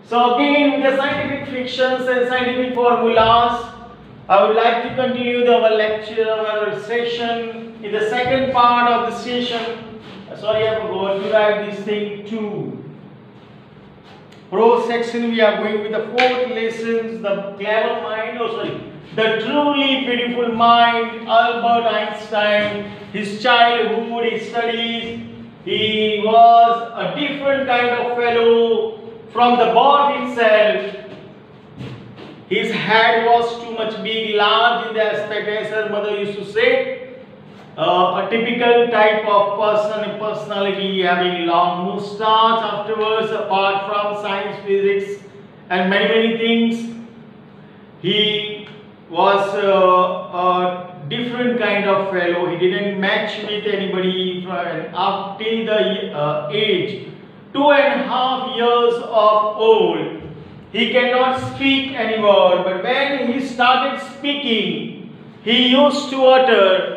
So again, with the scientific frictions and scientific formulas, I would like to continue our lecture, our session in the second part of the session. Sorry, I forgot to write this thing too. Pro section, we are going with the fourth lessons, the clever mind, the truly beautiful mind, Albert Einstein, his childhood, his studies. He was a different kind of fellow from the birth itself. His head was too much big, large in the aspect, as her mother used to say. A typical type of person, personality, having long moustache. Afterwards, apart from science, physics, and many things, he was a different kind of fellow. He didn't match with anybody up till the age 2.5 years of old. He cannot speak any word, but when he started speaking, he used to utter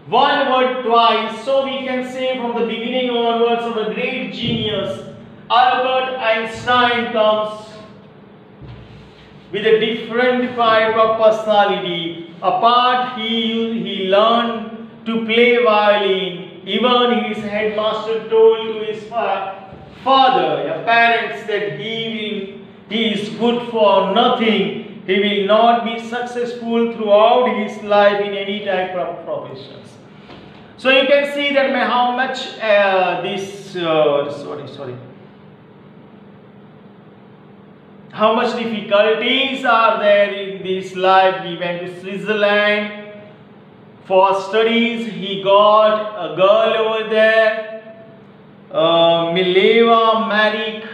one word twice. So we can say from the beginning onwards of a great genius, Albert Einstein comes with a different type of personality. Apart, he learned to play violin. Even his headmaster told to his father, parents, that he is good for nothing. He will not be successful throughout his life in any type of professions. So you can see that how much how much difficulties are there in this life. He went to Switzerland for studies. He got a girl over there, Mileva Marik.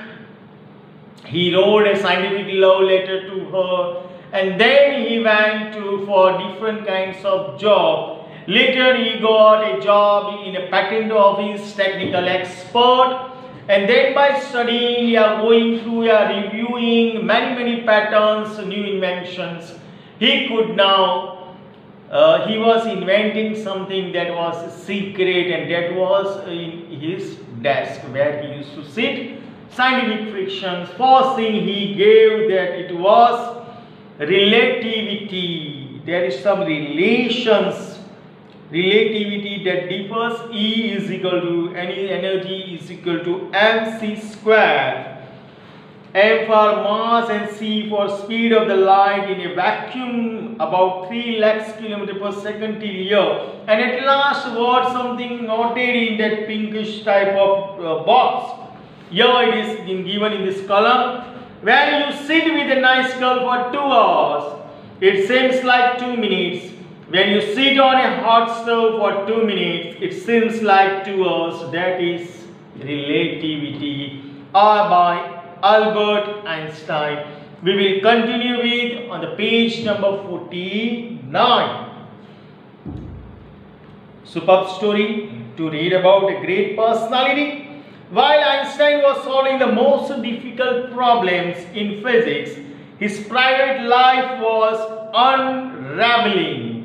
He wrote a scientific love letter to her, and then he went for different kinds of job. Later he got a job in a patent office, technical expert, and then by studying, we are going through, we are reviewing many patterns, new inventions. He could now, he was inventing something that was secret, and that was in his desk where he used to sit. Scientific frictions. First thing he gave that it was relativity. There is some relativity that differs. E is equal to any energy is equal to mc square. M for mass and c for speed of the light in a vacuum about 3 lakhs km per second till here. And at last what something noted in that pinkish type of box. Here it is given in this column. When you sit with a nice girl for 2 hours, it seems like 2 minutes. When you sit on a hot stove for 2 minutes, it seems like 2 hours. That is relativity by Albert Einstein. We will continue with on the page number 49. Superb story to read about a great personality. While Einstein was solving the most difficult problems in physics, his private life was unraveling.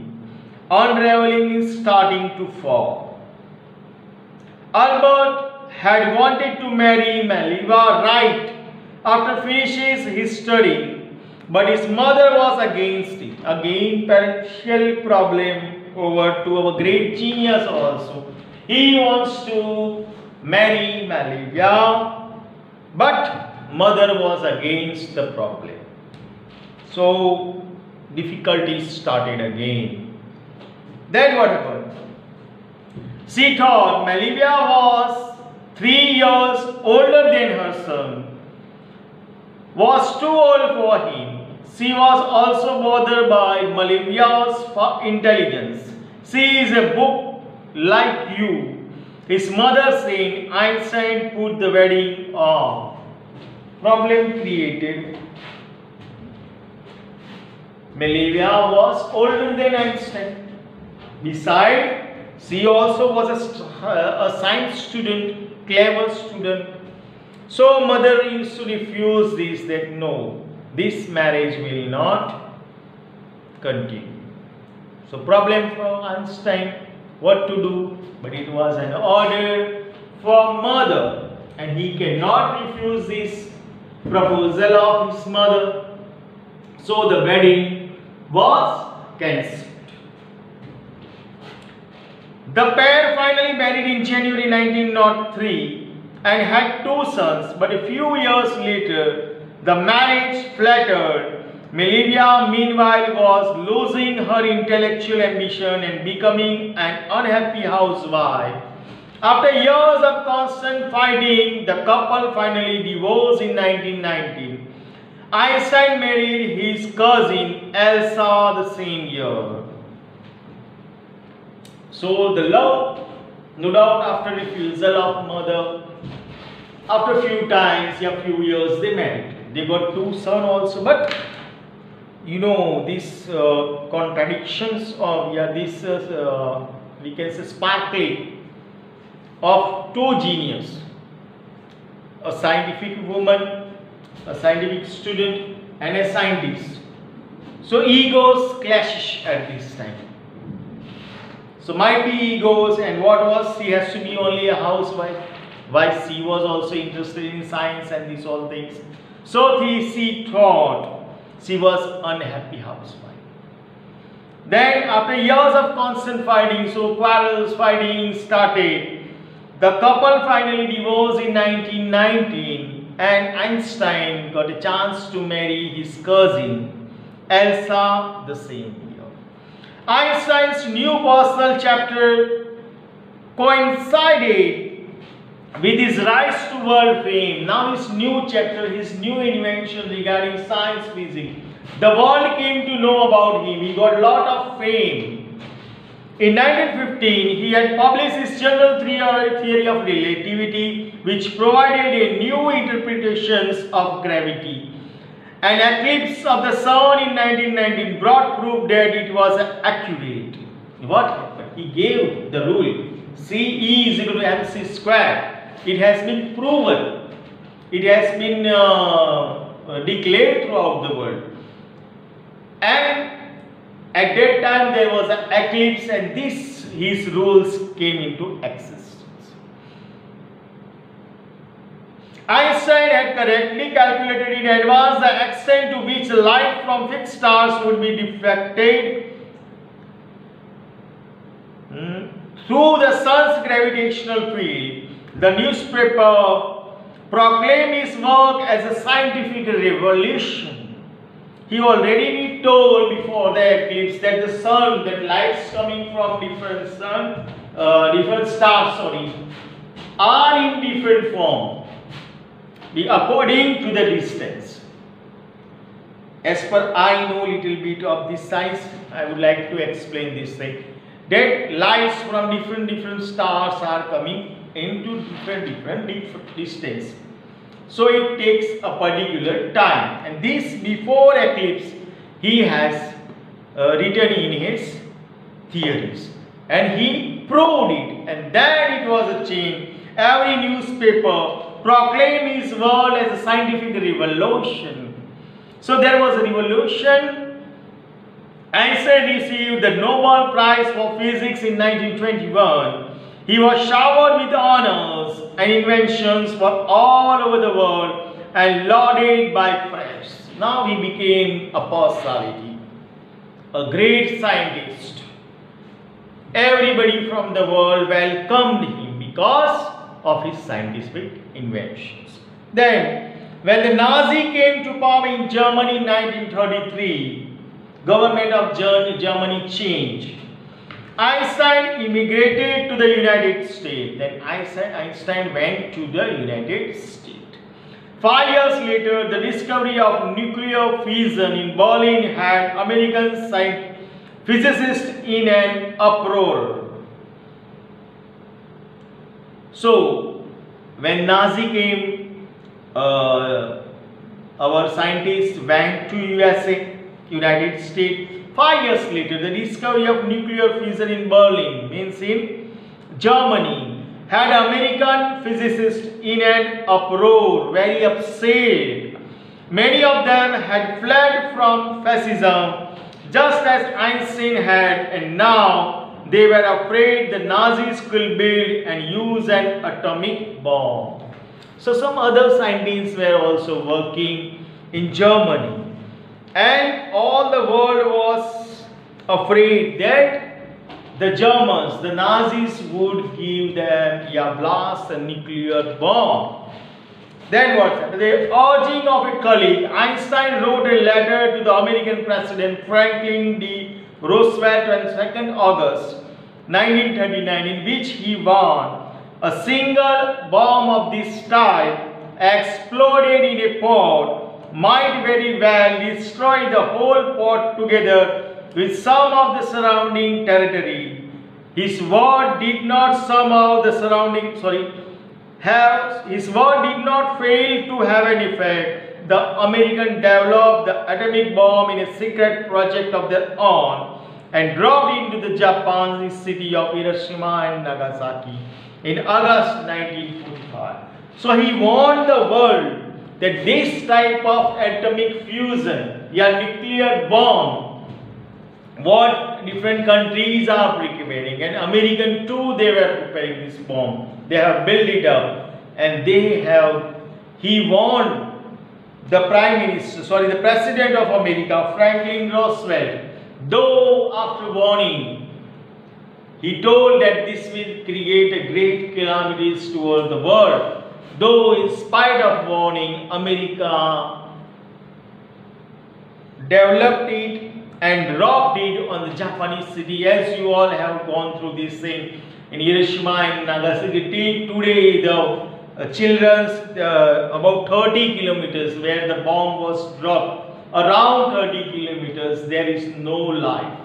Unraveling is starting to fall. Albert had wanted to marry Mileva right after finishes his study, but his mother was against it. Again, parental problem over to our great genius also. He wants to marry Mileva, but mother was against the problem. So difficulties started again. Then what happened? She thought Mileva was 3 years older than her son, was too old for him. She was also bothered by Mileva's intelligence. She is a book like you. His mother saying Einstein put the wedding off. Problem created. Mileva was older than Einstein. Besides, she also was a science student, clever student. So mother used to refuse this, that no, this marriage will not continue. So problem for Einstein, what to do? But it was an order from mother, and he cannot refuse this proposal of his mother. So the wedding was cancelled. The pair finally married in January 1903 and had 2 sons, but a few years later the marriage faltered. Melivia meanwhile was losing her intellectual ambition and becoming an unhappy housewife. After years of constant fighting, the couple finally divorced in 1919. Einstein married his cousin Elsa the same year. So the love, no doubt after refusal of mother, after few times, few years they married. They got 2 sons also, but you know these contradictions of this we can say sparkling of 2 genius, a scientific woman, a scientific student and a scientist. So egos clash at this time. So might be egos, and what was, she has to be only a housewife. Why she was also interested in science and these all things. So she thought she was unhappy housewife. Then after years of constant fighting, so quarrels, fighting started. The couple finally divorced in 1919 and Einstein got a chance to marry his cousin Elsa the same year. Einstein's new personal chapter coincided with his rise to world fame. Now his new chapter, his new invention regarding science, physics, the world came to know about him. He got a lot of fame. In 1915, he had published his general theory of relativity, which provided a new interpretations of gravity. An eclipse of the sun in 1919 brought proof that it was accurate. What happened? He gave the rule CE is equal to mc square. It has been proven. It has been declared throughout the world. And at that time there was an eclipse, and his rules came into existence. Einstein had correctly calculated in advance the extent to which light from fixed stars would be deflected through the sun's gravitational field. The newspaper proclaimed his work as a scientific revolution. He already told before the eclipse that the sun, that lights coming from different stars, are in different form according to the distance. As per I know little bit of this science, I would like to explain this thing. That lights from different stars are coming into different distance. So it takes a particular time, and this before eclipse he has written in his theories, and he proved it, and then it was a change. Every newspaper proclaimed his work as a scientific revolution. So there was a revolution. Einstein received the Nobel Prize for Physics in 1921. He was showered with honors and inventions for all over the world and lauded by press. Now he became a personality, a great scientist. Everybody from the world welcomed him because of his scientific inventions. Then, when the Nazi came to power in Germany in 1933, government of Germany changed. Einstein immigrated to the United States. Then Einstein went to the United States. 5 years later, the discovery of nuclear fission in Berlin had American physicists in an uproar. So, when Nazi came, our scientists went to United States. 5 years later, the discovery of nuclear fission in Berlin, means in Germany, had American physicists in an uproar, very upset. Many of them had fled from fascism, just as Einstein had, and now they were afraid the Nazis could build and use an atomic bomb. So some other scientists were also working in Germany, and all the world was afraid that the Germans, the Nazis, would give them a blast, a nuclear bomb. Then what happened? The urging of a colleague, Einstein wrote a letter to the American President Franklin D. Roosevelt on 2nd August 1939, in which he warned a single bomb of this type exploded in a port might very well destroy the whole port together with some of the surrounding territory. His word did not his word did not fail to have an effect. The Americans developed the atomic bomb in a secret project of their own and dropped into the Japanese city of Hiroshima and Nagasaki in August 1945. So he warned the world that this type of atomic fusion, a nuclear bomb, what different countries are preparing, and American too, they were preparing this bomb. They have built it up, and he warned the President of America, Franklin Roosevelt, though after warning, he told that this will create a great calamities toward the world. Though in spite of warning, America developed it and dropped it on the Japanese city, as you all have gone through this thing in Hiroshima and Nagasaki. Till today, the children's about 30 kilometers where the bomb was dropped, around 30 kilometers, there is no life.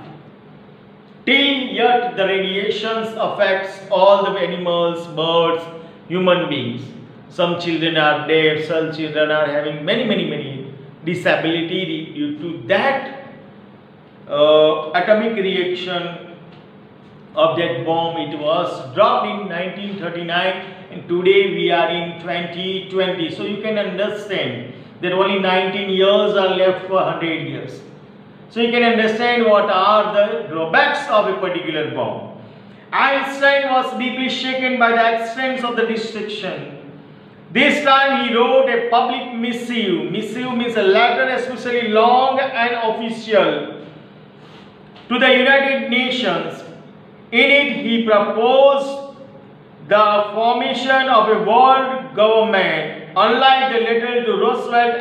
Till yet, the radiations affects all the animals, birds, human beings. Some children are deaf, some children are having many disability due to that atomic reaction of that bomb. It was dropped in 1939 and today we are in 2020. So you can understand that only 19 years are left for 100 years. So you can understand what are the drawbacks of a particular bomb. Einstein was deeply shaken by the extent of the destruction. This time he wrote a public missive. Missive means a letter, especially long and official, to the United Nations. In it he proposed the formation of a world government. Unlike the letter to Roosevelt,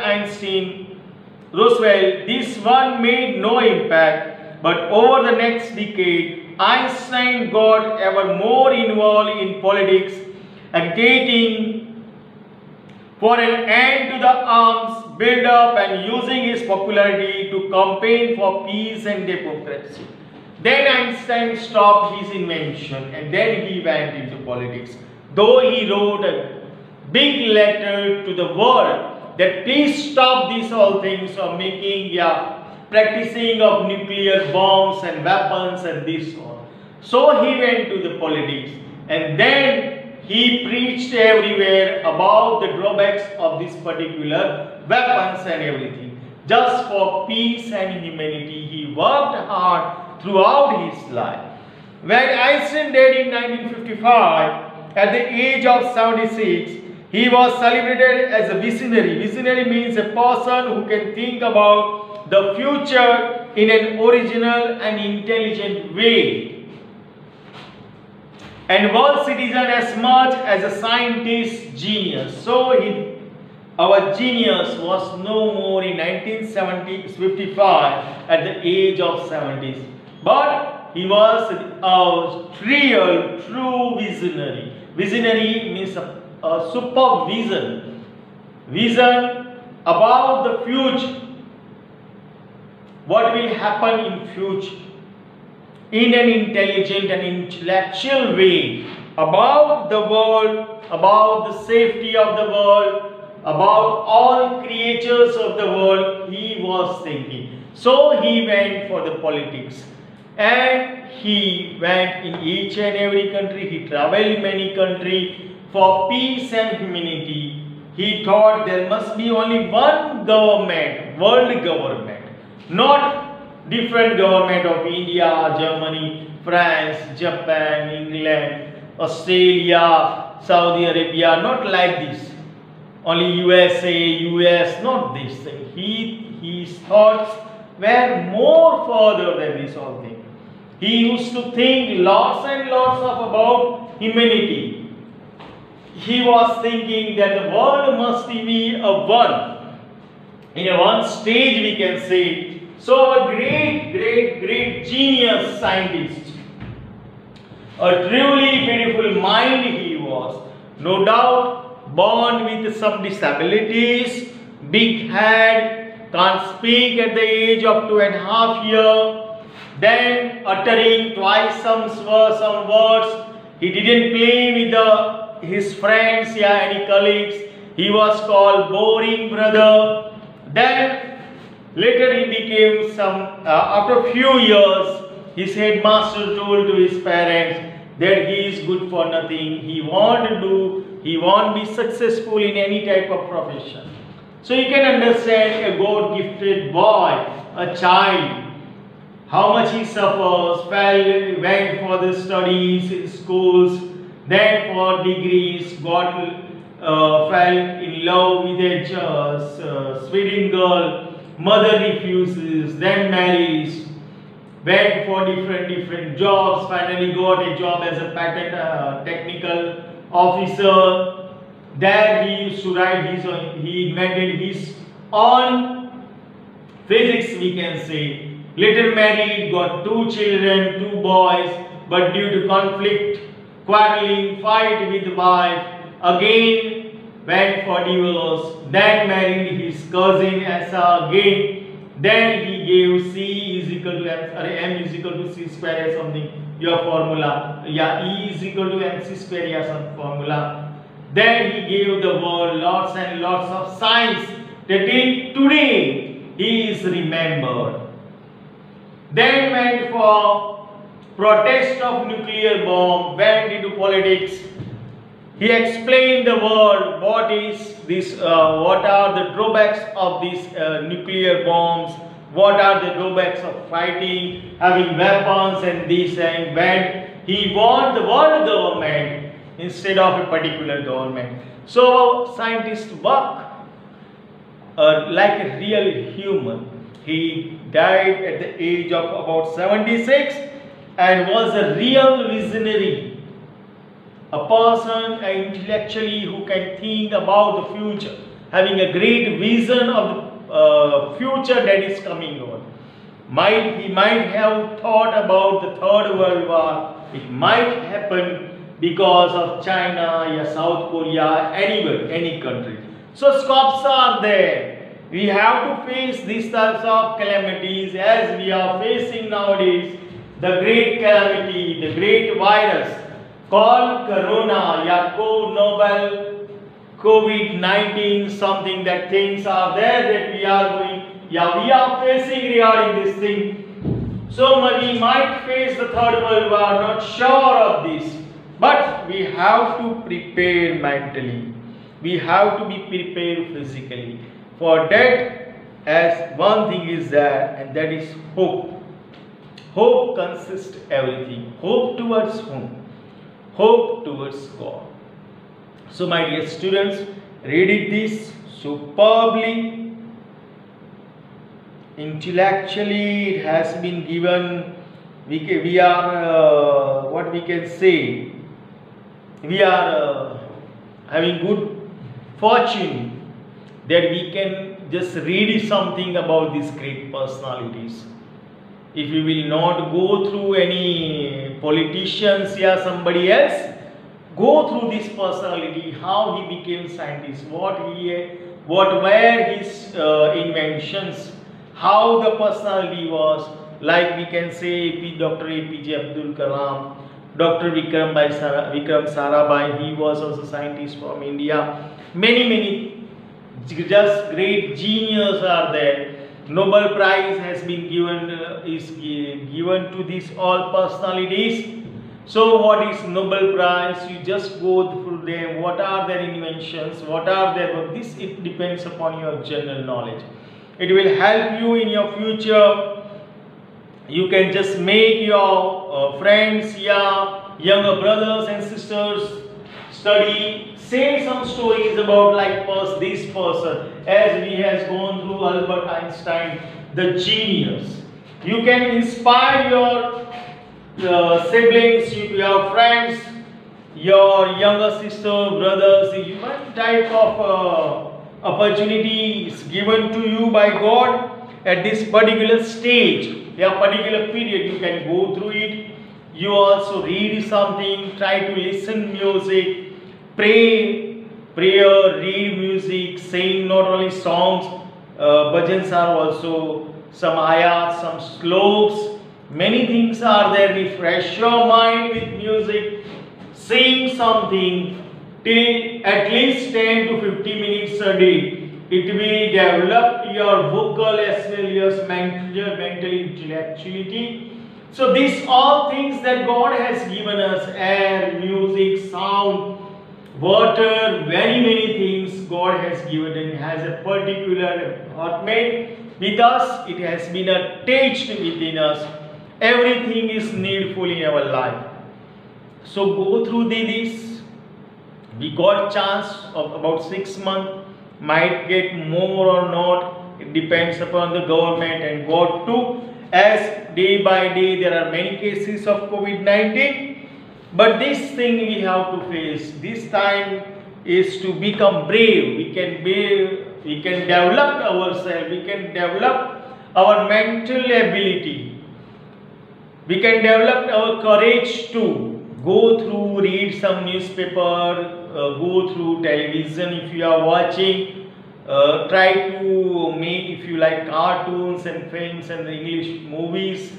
this one made no impact, but over the next decade, Einstein got ever more involved in politics, agitating for an end to the arms build-up and using his popularity to campaign for peace and democracy. Then Einstein stopped his invention and then he went into politics. Though he wrote a big letter to the world that please stop these all things of making, practicing of nuclear bombs and weapons and this all. So he went to the politics and then he preached everywhere about the drawbacks of this particular weapons and everything. Just for peace and humanity, he worked hard throughout his life. When Ascent died in 1955, at the age of 76, he was celebrated as a visionary. Visionary means a person who can think about the future in an original and intelligent way, and world citizen as much as a scientist genius. So our genius was no more in 1955 at the age of 70s. But he was a real, true visionary. Visionary means a super vision. Vision about the future. What will happen in future? In an intelligent and intellectual way, about the world, about the safety of the world, about all creatures of the world, he was thinking. So he went for the politics and he went in each and every country. He traveled many countries for peace and humanity. He thought there must be only one government, world government, not different government of India, Germany, France, Japan, England, Australia, Saudi Arabia, not like this. only USA, US, not this thing. His thoughts were more further than this whole thing. He used to think lots and lots of about humanity. He was thinking that the world must be a one. In a one stage we can say. So a great genius scientist. A truly beautiful mind he was. No doubt born with some disabilities, big head, can't speak at the age of 2.5 years. Then uttering twice some words. He didn't play with his friends, any colleagues. He was called boring brother. Then later he became after a few years, his headmaster told to his parents that he is good for nothing. He won't be successful in any type of profession. So you can understand a God-gifted boy, a child, how much he suffers, went for the studies in schools, then for degrees, fell in love with a Sweden girl, mother refuses, then marries, went for different jobs, finally got a job as a patent technical officer. There he used to write he invented his own physics, we can say. Later married, got 2 children, 2 boys, but due to conflict, quarreling, fight with wife, again went for divorce, then married his cousin again, then he gave C is equal to M is equal to C square or something, your formula, E is equal to MC square or some formula. Then he gave the world lots and lots of science that till today he is remembered. Then went for protest of nuclear bomb, went into politics. He explained the world what is this, what are the drawbacks of these nuclear bombs, what are the drawbacks of fighting, having weapons and this, and when he want the world government instead of a particular government. So scientists work like a real human. He died at the age of about 76 and was a real visionary, a person intellectually who can think about the future, having a great vision of the future that is coming on. He might have thought about the Third World War. It might happen because of China, South Korea, anywhere, any country. So scopes are there. We have to face these types of calamities as we are facing nowadays. The great calamity, the great virus called Corona, novel COVID-19, something that things are there that we are facing regarding this thing. So we might face the Third World War, not sure of this, but we have to prepare mentally. We have to be prepared physically. For that, as one thing is there, and that is hope. Hope consists everything. Hope towards whom? Hope towards God. So my dear students, read this superbly. Intellectually it has been given. We are what we can say. We are having good fortune that we can just read something about these great personalities. If we will not go through any politicians or somebody else, go through this personality, how he became scientist, what were his inventions, how the personality was, like we can say Dr. APJ Abdul Kalam, Dr. Vikram Sarabhai, he was also a scientist from India. Many just great geniuses are there. Nobel Prize has been given to these all personalities. So what is Nobel Prize? You just go through them. What are their inventions? What are their this? It depends upon your general knowledge. It will help you in your future. You can just make your friends, younger brothers and sisters study say some stories about like this person, as we has gone through Albert Einstein, the genius. You can inspire your siblings, your friends, your younger sister, brothers. One type of opportunity is given to you by God at this particular stage, a particular period. You can go through it. You also read something, try to listen music, pray, prayer, read music, sing not only songs, bhajans are also, some ayats, some sloks, many things are there. Refresh your mind with music, sing something till at least 10 to 50 minutes a day. It will develop your vocal as well as mental intellectuality. So these all things that God has given us, air, music, sound, water, very many things God has given and has a particular appointment with us. It has been attached within us. Everything is needful in our life. So go through this. We got chance of about 6 months. Might get more or not. It depends upon the government and God too. As day by day there are many cases of COVID-19. But this thing we have to face. This time is to become brave. We can develop ourselves. We can develop our mental ability. We can develop our courage to go through, read some newspaper, go through television if you are watching. Try to make, if you like, cartoons and films and English movies.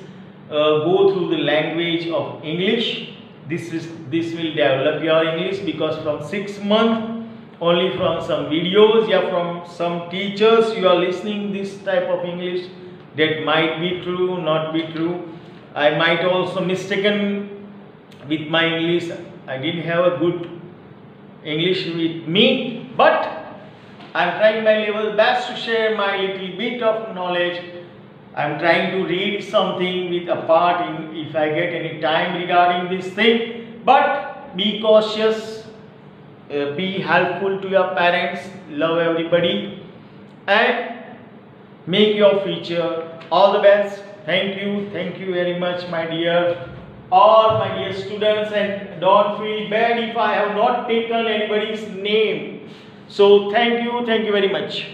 Go through the language of English. This will develop your English, because from 6 months only from some videos, from some teachers you are listening this type of English. That might be true, not be true. I might also mistaken with my English. I didn't have a good English with me, but I am trying my level best to share my little bit of knowledge. I am trying to read something with a part in, if I get any time regarding this thing. But be cautious, be helpful to your parents, love everybody, and make your future all the best. Thank you very much, my dear, all my dear students, and don't feel bad if I have not taken anybody's name. So thank you very much.